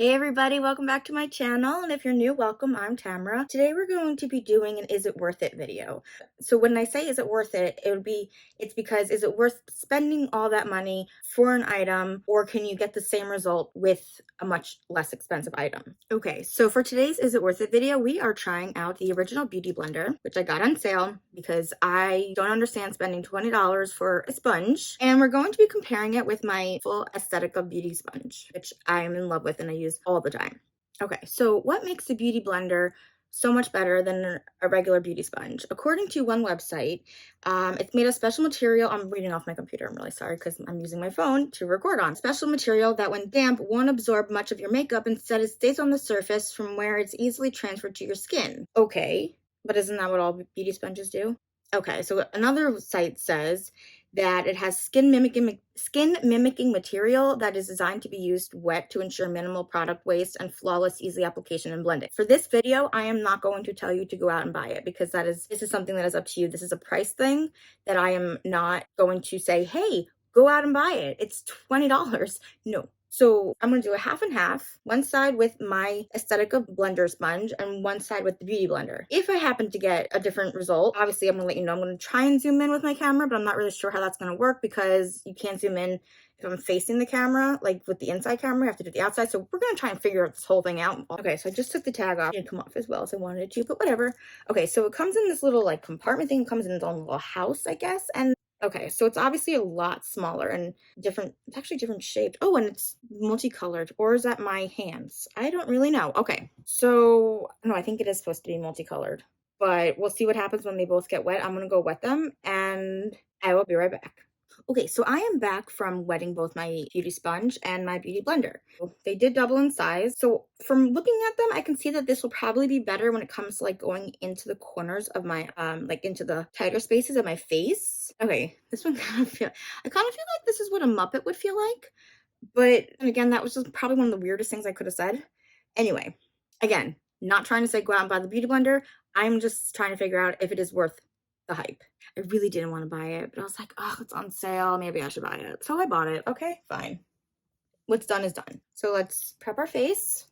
Hey everybody, welcome back to my channel, and if you're new, welcome. I'm Tamara. Today we're going to be doing an Is It Worth It video. So when I say is it worth it, it's because is it worth spending all that money for an item, or can you get the same result with a much less expensive item? Okay, so for today's Is It Worth It video, we are trying out the original Beauty Blender, which I got on sale because I don't understand spending $20 for a sponge, and we're going to be comparing it with my full Aesthetica Beauty sponge, which I am in love with and I use all the time. Okay, so what makes the Beauty Blender so much better than a regular beauty sponge? According to one website, it's made of special material. I'm reading off my computer. I'm really sorry because I'm using my phone to record on. Special material that when damp won't absorb much of your makeup. Instead, it stays on the surface from where it's easily transferred to your skin. Okay, but isn't that what all beauty sponges do? Okay, so another site says that it has skin mimicking material that is designed to be used wet to ensure minimal product waste and flawless easy application and blending. For this video, I am not going to tell you to go out and buy it because this is something that is up to you. This is a price thing that I am not going to say, hey, go out and buy it. It's $20. No. So I'm going to do a half and half, one side with my Aesthetica blender sponge and one side with the Beauty Blender. If I happen to get a different result, obviously I'm going to let you know. I'm going to try and zoom in with my camera, but I'm not really sure how that's going to work because you can't zoom in if I'm facing the camera, like with the inside camera, you have to do the outside. So we're going to try and figure this whole thing out. Okay, so I just took the tag off. It didn't come off as well as I wanted it to, but whatever. Okay, so it comes in this little like compartment thing. It comes in its own little house, I guess. And okay, so it's obviously a lot smaller and different. It's actually different shaped. Oh, and it's multicolored. Or is that my hands? I don't really know. Okay, so no, I think it is supposed to be multicolored, but we'll see what happens when they both get wet. I'm gonna go wet them and I will be right back. Okay, so I am back from wetting both my beauty sponge and my beauty blender. They did double in size. So from looking at them, I can see that this will probably be better when it comes to like going into the corners of my, like into the tighter spaces of my face. Okay, this one I kind of feel like this is what a Muppet would feel like. But again, that was just probably one of the weirdest things I could have said. Anyway, again, not trying to say go out and buy the beauty blender. I'm just trying to figure out if it is worth the hype. I really didn't want to buy it, but I was like, oh, it's on sale. Maybe I should buy it. So I bought it. Okay, fine. What's done is done. So let's prep our face.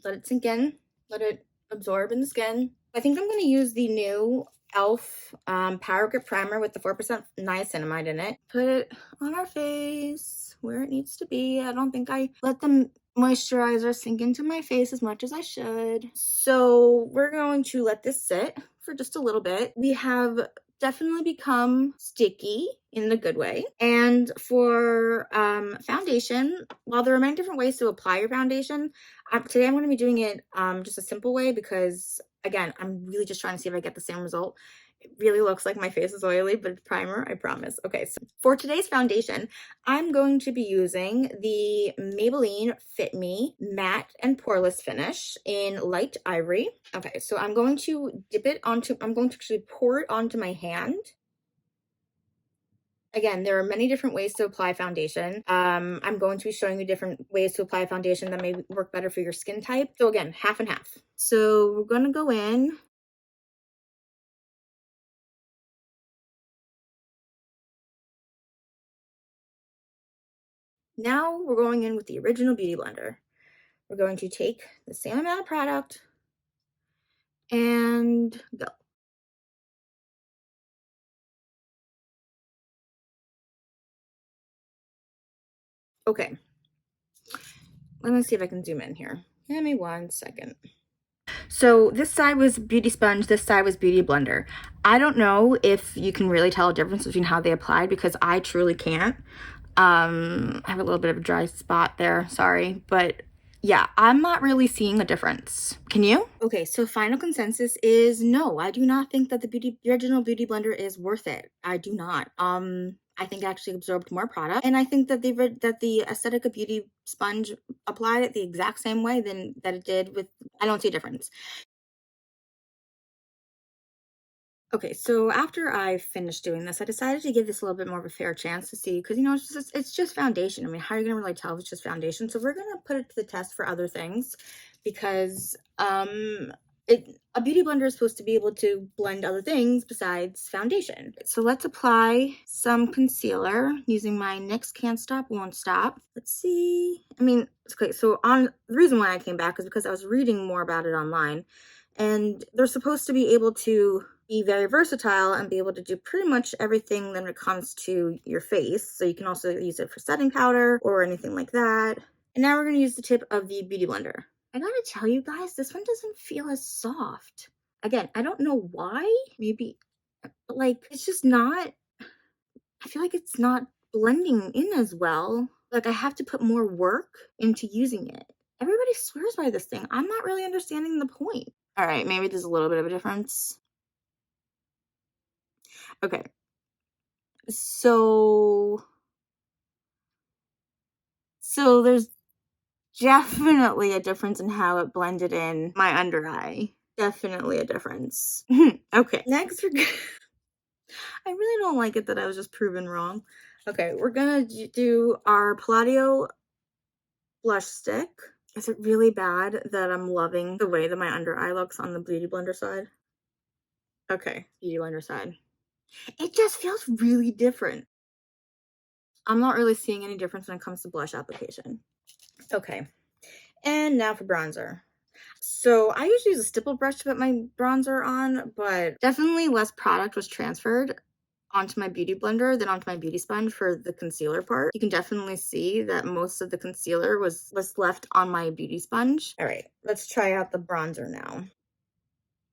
Let it sink in. Let it absorb in the skin. I think I'm going to use the new e.l.f. Power Grip Primer with the 4% niacinamide in it. Put it on our face where it needs to be. I don't think I let the moisturizer sink into my face as much as I should. So we're going to let this sit for just a little bit. We have definitely become sticky in the good way. And for foundation, while there are many different ways to apply your foundation, today I'm going to be doing it just a simple way because, again, I'm really just trying to see if I get the same result. It really looks like my face is oily, but it's primer, I promise. Okay, so for today's foundation, I'm going to be using the Maybelline Fit Me Matte and Poreless Finish in Light Ivory. Okay, so I'm going to actually pour it onto my hand. Again, there are many different ways to apply foundation. I'm going to be showing you different ways to apply foundation that may work better for your skin type. So again, half and half. So we're going to go in. Now we're going in with the original Beauty Blender. We're going to take the same amount of product and go. Okay. Let me see if I can zoom in here. Give me 1 second. So this side was Beauty Sponge, this side was Beauty Blender. I don't know if you can really tell a difference between how they applied because I truly can't. I have a little bit of a dry spot there, sorry, but yeah, I'm not really seeing a difference. Can you? Okay, so final consensus is no, I do not think that the original Beauty Blender is worth it. I do not. I think it actually absorbed more product, and I think that the Aesthetica Beauty Sponge applied it the exact same way that it did with. I don't see a difference. Okay, so after I finished doing this, I decided to give this a little bit more of a fair chance to see, because, you know, it's just foundation. I mean, how are you going to really tell if it's just foundation? So we're going to put it to the test for other things, because a beauty blender is supposed to be able to blend other things besides foundation. So let's apply some concealer using my NYX Can't Stop Won't Stop. Let's see. I mean, okay, so on the reason why I came back is because I was reading more about it online, and they're supposed to be able to be very versatile and be able to do pretty much everything when it comes to your face. So you can also use it for setting powder or anything like that. And now we're going to use the tip of the beauty blender. I gotta tell you guys, this one doesn't feel as soft. Again, I don't know why. Maybe, but like, it's just not, I feel like it's not blending in as well. Like, I have to put more work into using it. Everybody swears by this thing. I'm not really understanding the point. All right, maybe there's a little bit of a difference. Okay. So there's definitely a difference in how it blended in my under eye. Definitely a difference. Okay, next we're I really don't like it that I was just proven wrong. Okay, we're gonna do our Palladio blush stick. Is it really bad that I'm loving the way that my under eye looks on the beauty blender side? Okay, beauty blender side. It just feels really different. I'm not really seeing any difference when it comes to blush application. Okay, and now for bronzer. So I usually use a stipple brush to put my bronzer on, but definitely less product was transferred onto my beauty blender than onto my beauty sponge for the concealer part. You can definitely see that most of the concealer was left on my beauty sponge. All right, let's try out the bronzer now.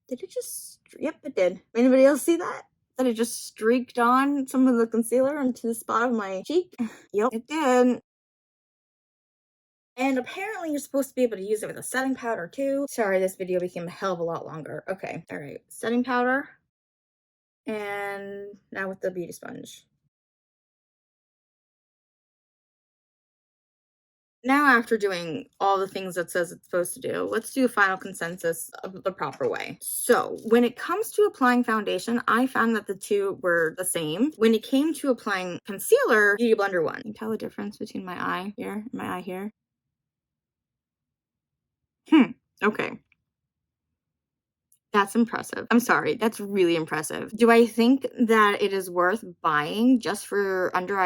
Did it just, yep, it did. Anybody else see that? That it just streaked on some of the concealer into the spot of my cheek? Yep, it did. And apparently you're supposed to be able to use it with a setting powder too. Sorry, this video became a hell of a lot longer. Okay, all right, setting powder. And now with the beauty sponge. Now after doing all the things that says it's supposed to do, let's do a final consensus of the proper way. So when it comes to applying foundation, I found that the two were the same. When it came to applying concealer, Beauty Blender won. Can you tell the difference between my eye here and my eye here? Okay. That's impressive. I'm sorry, that's really impressive. Do I think that it is worth buying just for under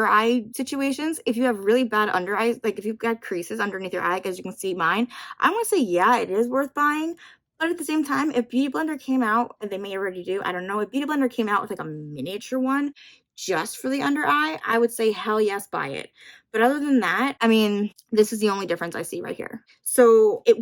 eye situations? If you have really bad under eyes, like if you've got creases underneath your eye, as you can see mine, I want to say yeah, it is worth buying. But at the same time, if Beauty Blender came out, and they may already do, I don't know, if Beauty Blender came out with like a miniature one just for the under eye, I would say hell yes, buy it. But other than that, I mean, this is the only difference I see right here. So it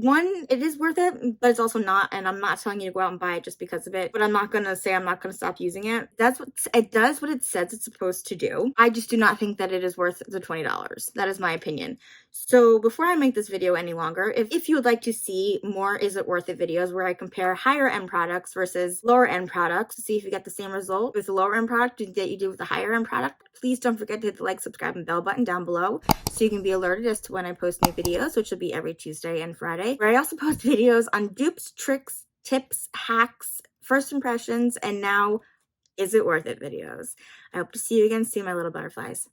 is worth it, but it's also not, and I'm not telling you to go out and buy it just because of it, but I'm not gonna say I'm not gonna stop using it. It does what it says it's supposed to do. I just do not think that it is worth the $20. That is my opinion. So before I make this video any longer, if you would like to see more Is It Worth It videos where I compare higher end products versus lower end products to see if you get the same result with the lower end product that you do with the higher end product, please don't forget to hit the like, subscribe, and bell button down below so you can be alerted as to when I post new videos, which will be every Tuesday and Friday, where I also post videos on dupes, tricks, tips, hacks, first impressions, and now Is It Worth It videos. I hope to see you again soon, my little butterflies.